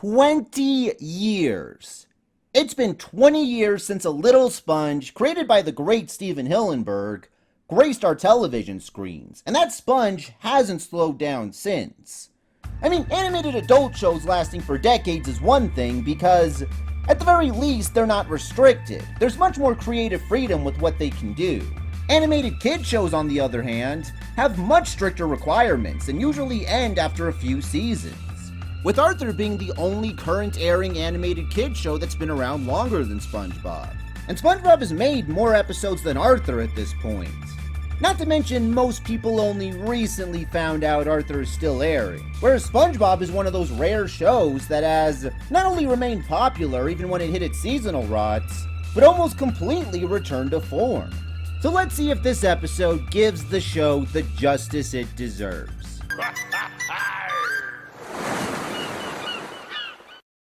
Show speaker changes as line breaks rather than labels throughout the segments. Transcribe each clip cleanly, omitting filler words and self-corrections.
20 years. It's been 20 years since a little sponge, created by the great Steven Hillenburg, graced our television screens, and that sponge hasn't slowed down since. I mean, animated adult shows lasting for decades is one thing because, at the very least, they're not restricted. There's much more creative freedom with what they can do. Animated kid shows, on the other hand, have much stricter requirements and usually end after a few seasons, with Arthur being the only current airing animated kid show that's been around longer than SpongeBob. And SpongeBob has made more episodes than Arthur at this point. Not to mention, most people only recently found out Arthur is still airing, whereas SpongeBob is one of those rare shows that has not only remained popular even when it hit its seasonal rots, but almost completely returned to form. So let's see if this episode gives the show the justice it deserves.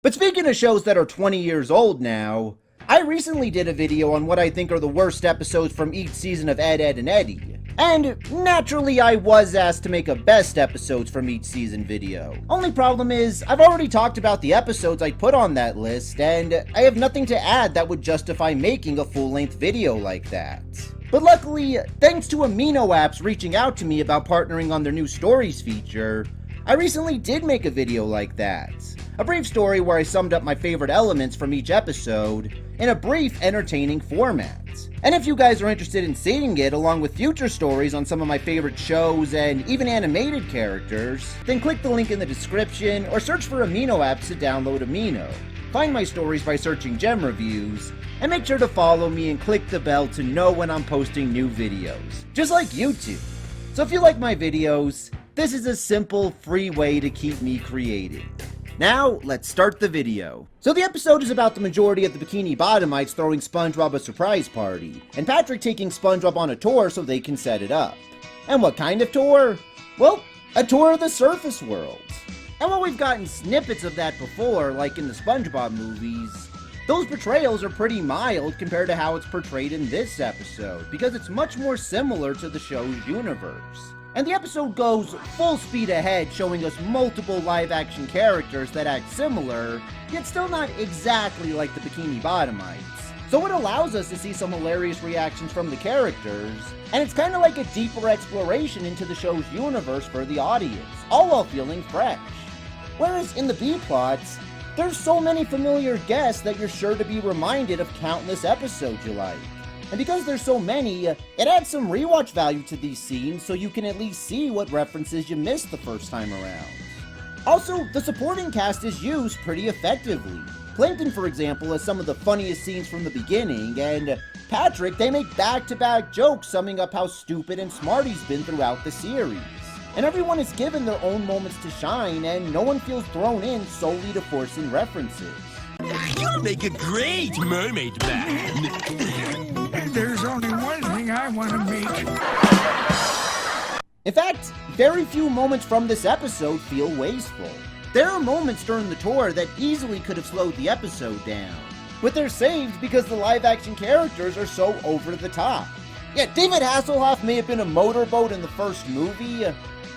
But speaking of shows that are 20 years old now, I recently did a video on what I think are the worst episodes from each season of Ed, Edd, and Eddy. And naturally I was asked to make a best episodes from each season video. Only problem is, I've already talked about the episodes I put on that list, and I have nothing to add that would justify making a full-length video like that. But luckily, thanks to Amino Apps reaching out to me about partnering on their new stories feature, I recently did make a video like that. A brief story where I summed up my favorite elements from each episode in a brief, entertaining format. And if you guys are interested in seeing it along with future stories on some of my favorite shows and even animated characters, then click the link in the description or search for Amino Apps to download Amino. Find my stories by searching Jem Reviews, and make sure to follow me and click the bell to know when I'm posting new videos, just like YouTube. So if you like my videos, this is a simple, free way to keep me creating. Now, let's start the video. So the episode is about the majority of the Bikini Bottomites throwing SpongeBob a surprise party, and Patrick taking SpongeBob on a tour so they can set it up. And what kind of tour? Well, a tour of the surface world. And while we've gotten snippets of that before, like in the SpongeBob movies, those portrayals are pretty mild compared to how it's portrayed in this episode, because it's much more similar to the show's universe. And the episode goes full speed ahead, showing us multiple live-action characters that act similar, yet still not exactly like the Bikini Bottomites. So it allows us to see some hilarious reactions from the characters, and it's kind of like a deeper exploration into the show's universe for the audience, all while feeling fresh. Whereas in the B-plots, there's so many familiar guests that you're sure to be reminded of countless episodes you like. And because there's so many, it adds some rewatch value to these scenes so you can at least see what references you missed the first time around. Also, the supporting cast is used pretty effectively. Plankton, for example, has some of the funniest scenes from the beginning, and Patrick, they make back-to-back jokes summing up how stupid and smart he's been throughout the series. And everyone is given their own moments to shine, and no one feels thrown in solely to force in references.
You'll make a great mermaid man.
There's only one thing I want to make.
In fact, very few moments from this episode feel wasteful. There are moments during the tour that easily could have slowed the episode down, but they're saved because the live-action characters are so over the top. Yeah, David Hasselhoff may have been a motorboat in the first movie,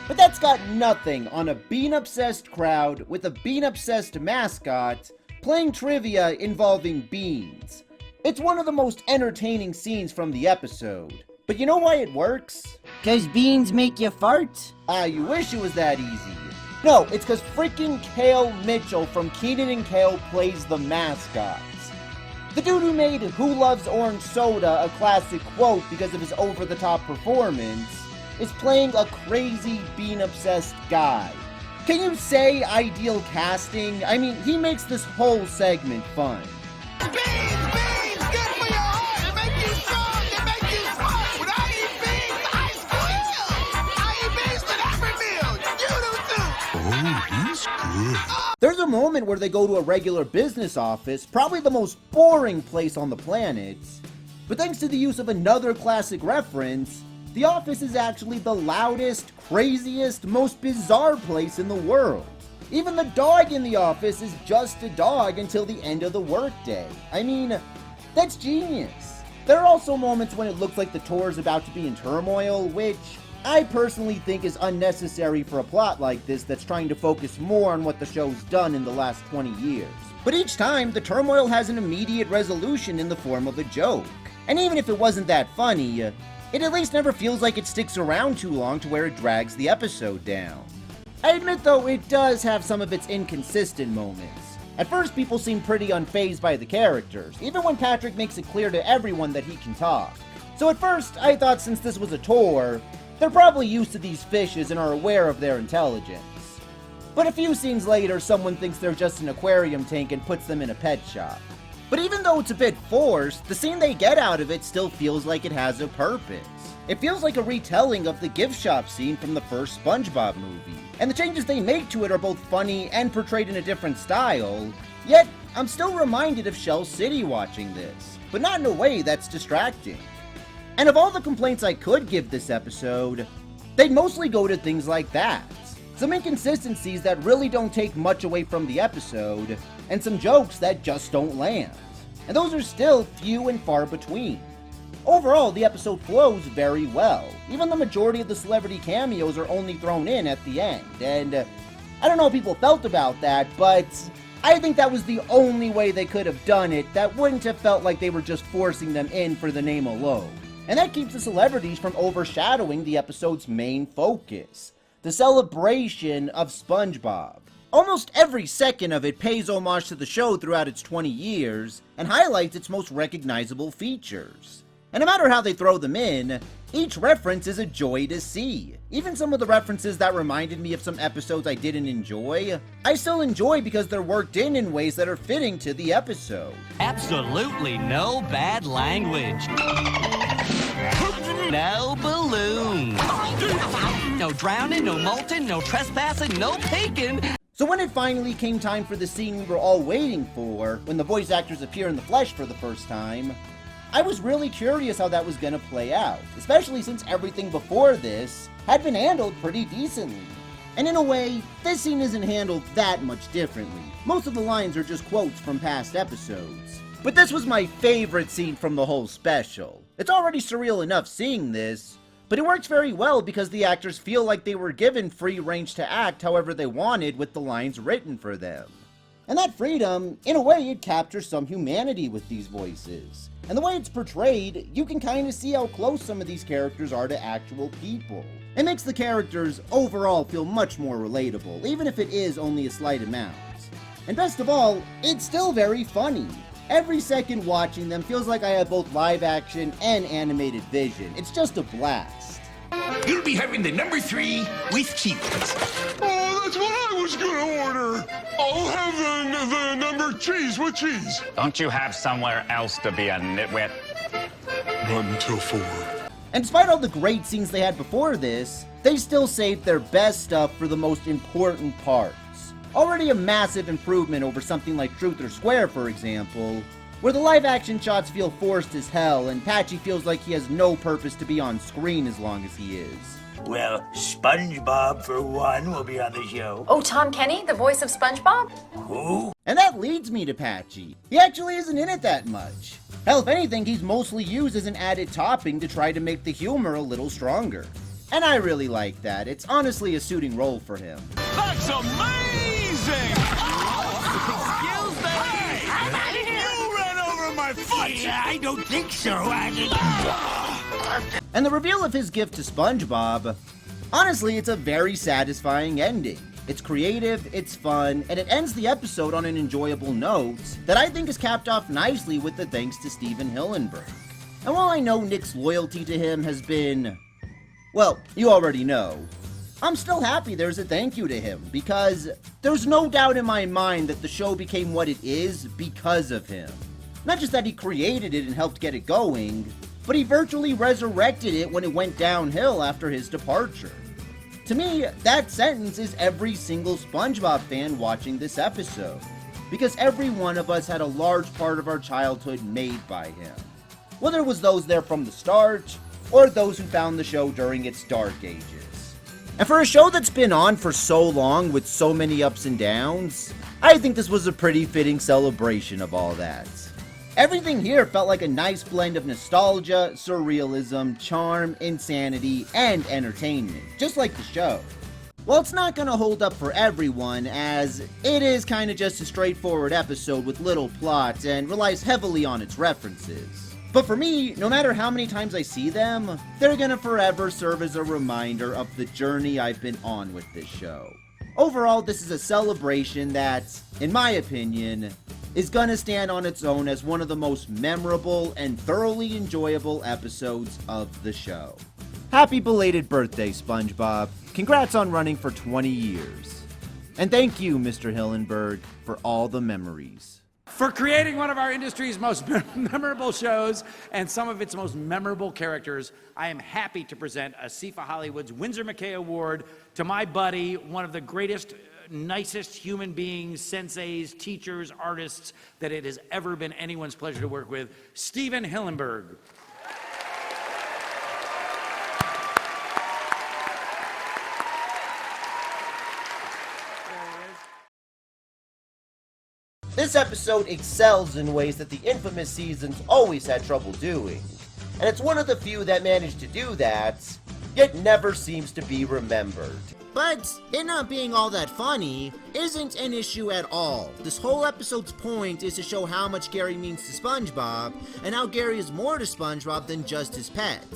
but that's got nothing on a bean-obsessed crowd with a bean-obsessed mascot playing trivia involving beans. It's one of the most entertaining scenes from the episode. But you know why it works?
'Cause beans make you fart?
You wish it was that easy. No, it's 'cause freaking Kale Mitchell from Keenan and Kel plays the mascot. The dude who made Who Loves Orange Soda a classic quote because of his over-the-top performance is playing a crazy bean-obsessed guy. Can you say ideal casting? I mean, he makes this whole segment fun.
Beans, good for your heart. They make you strong. They make you smart. When I eat beans, I squeal. I eat beans with every meal. You do too.
Oh, he's good.
There's a moment where they go to a regular business office, probably the most boring place on the planet, but thanks to the use of another classic reference, the office is actually the loudest, craziest, most bizarre place in the world. Even the dog in the office is just a dog until the end of the workday. I mean, that's genius. There are also moments when it looks like the tour is about to be in turmoil, which I personally think is unnecessary for a plot like this that's trying to focus more on what the show's done in the last 20 years. But each time, the turmoil has an immediate resolution in the form of a joke. And even if it wasn't that funny, it at least never feels like it sticks around too long to where it drags the episode down. I admit though, it does have some of its inconsistent moments. At first, people seem pretty unfazed by the characters, even when Patrick makes it clear to everyone that he can talk. So at first, I thought since this was a tour, they're probably used to these fishes and are aware of their intelligence. But a few scenes later, someone thinks they're just an aquarium tank and puts them in a pet shop. But even though it's a bit forced, the scene they get out of it still feels like it has a purpose. It feels like a retelling of the gift shop scene from the first SpongeBob movie. And the changes they make to it are both funny and portrayed in a different style. Yet, I'm still reminded of Shell City watching this, but not in a way that's distracting. And of all the complaints I could give this episode, they'd mostly go to things like that. Some inconsistencies that really don't take much away from the episode, and some jokes that just don't land. And those are still few and far between. Overall, the episode flows very well. Even the majority of the celebrity cameos are only thrown in at the end, and I don't know how people felt about that, but I think that was the only way they could have done it that wouldn't have felt like they were just forcing them in for the name alone. And that keeps the celebrities from overshadowing the episode's main focus, the celebration of SpongeBob. Almost every second of it pays homage to the show throughout its 20 years, and highlights its most recognizable features. And no matter how they throw them in, each reference is a joy to see. Even some of the references that reminded me of some episodes I didn't enjoy, I still enjoy because they're worked in ways that are fitting to the episode.
Absolutely no bad language. No balloons. No drowning, no molting, no trespassing, no peeking.
So when it finally came time for the scene we were all waiting for, when the voice actors appear in the flesh for the first time, I was really curious how that was gonna play out, especially since everything before this had been handled pretty decently. And in a way, this scene isn't handled that much differently. Most of the lines are just quotes from past episodes. But this was my favorite scene from the whole special. It's already surreal enough seeing this, but it works very well because the actors feel like they were given free range to act however they wanted with the lines written for them. And that freedom, in a way, it captures some humanity with these voices. And the way it's portrayed, you can kind of see how close some of these characters are to actual people. It makes the characters overall feel much more relatable, even if it is only a slight amount. And best of all, it's still very funny. Every second watching them feels like I have both live action and animated vision. It's just a blast.
You'll be having the number 3 with cheese.
Oh, that's what I was gonna order. I'll have the number cheese with cheese.
Don't you have somewhere else to be a nitwit?
Not until 4.
And despite all the great scenes they had before this, they still saved their best stuff for the most important parts. Already a massive improvement over something like Truth or Square, for example, where the live action shots feel forced as hell and Patchy feels like he has no purpose to be on screen as long as he is.
Well, SpongeBob, for one, will be on the show.
Oh, Tom Kenny, the voice of SpongeBob?
Who?
And that leads me to Patchy. He actually isn't in it that much. Hell, if anything, he's mostly used as an added topping to try to make the humor a little stronger. And I really like that. It's honestly a suiting role for him.
That's amazing!
Excuse me.
You ran over my foot! Yeah, I don't think so.
And the reveal of his gift to SpongeBob, honestly, it's a very satisfying ending. It's creative, it's fun, and it ends the episode on an enjoyable note that I think is capped off nicely with the thanks to Steven Hillenburg. And while I know Nick's loyalty to him has been, well, you already know, I'm still happy there's a thank you to him, because there's no doubt in my mind that the show became what it is because of him. Not just that he created it and helped get it going, but he virtually resurrected it when it went downhill after his departure. To me, that sentence is every single SpongeBob fan watching this episode, because every one of us had a large part of our childhood made by him. Whether it was those there from the start, or those who found the show during its dark ages. And for a show that's been on for so long with so many ups and downs, I think this was a pretty fitting celebration of all that. Everything here felt like a nice blend of nostalgia, surrealism, charm, insanity, and entertainment, just like the show. Well, it's not gonna hold up for everyone, as it is kinda just a straightforward episode with little plot and relies heavily on its references. But for me, no matter how many times I see them, they're gonna forever serve as a reminder of the journey I've been on with this show. Overall, this is a celebration that, in my opinion, is gonna stand on its own as one of the most memorable and thoroughly enjoyable episodes of the show. Happy belated birthday, SpongeBob. Congrats on running for 20 years. And thank you, Mr. Hillenburg, for all the memories.
For creating one of our industry's most memorable shows and some of its most memorable characters, I am happy to present a SIFA Hollywood's Winsor McKay Award to my buddy, one of the greatest, nicest human beings, senseis, teachers, artists that it has ever been anyone's pleasure to work with, Steven Hillenburg.
This episode excels in ways that the infamous seasons always had trouble doing, and it's one of the few that managed to do that, yet never seems to be remembered.
But it not being all that funny isn't an issue at all. This whole episode's point is to show how much Gary means to SpongeBob, and how Gary is more to SpongeBob than just his pet.